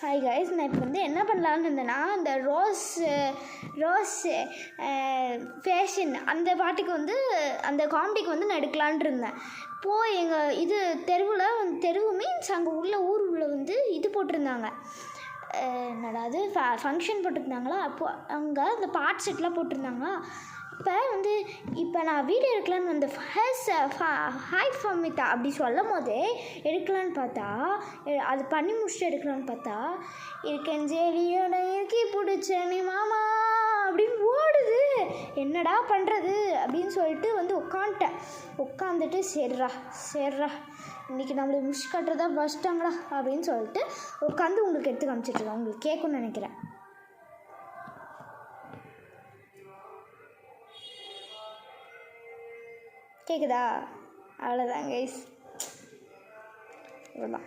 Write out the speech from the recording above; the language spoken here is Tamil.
ஹாய் கைஸ், நான் இப்போ வந்து என்ன பண்ணலான்னு இருந்தேன்னா, இந்த ரோஸ் ஃபேஷன் அந்த பாட்டுக்கு வந்து அந்த காமெடிக்கு வந்து நான் எடுக்கலான் இருந்தேன். இப்போது எங்கள் தெருவு மீன்ஸ் அங்கே ஊர் உள்ள வந்து இது போட்டிருந்தாங்க. என்னடா அது ஃபங்க்ஷன் போட்டிருந்தாங்களா. அப்போது அங்கே அந்த பாட் செட்லாம் போட்டிருந்தாங்களா. இப்போ நான் வீடியோ எடுக்கலான்னு வந்து ஹாய் ஃபமிதா அப்படி சொல்லும் போதே எடுக்கலான்னு பார்த்தா, அது பண்ணி முடிச்சுட்டு எடுக்கலான்னு பார்த்தா, இருக்கஞ்சேலியோட இருக்கி பிடிச்சனி மாமா அப்படின்னு ஓடுது. என்னடா பண்ணுறது அப்படின்னு சொல்லிட்டு வந்து உட்காந்துட்டு சரிடா இன்றைக்கி நம்மளுக்கு முடிச்சு கட்டுறதா பஸ்ட்டாங்களா அப்படின்னு சொல்லிட்டு உட்காந்து உங்களுக்கு எடுத்து காமிச்சிட்ருக்கேன். உங்களுக்கு கேட்கும்னு நினைக்கிறேன். கேட்குதா? அவ்வளோதான் கைஸ், இவ்வளோதான்.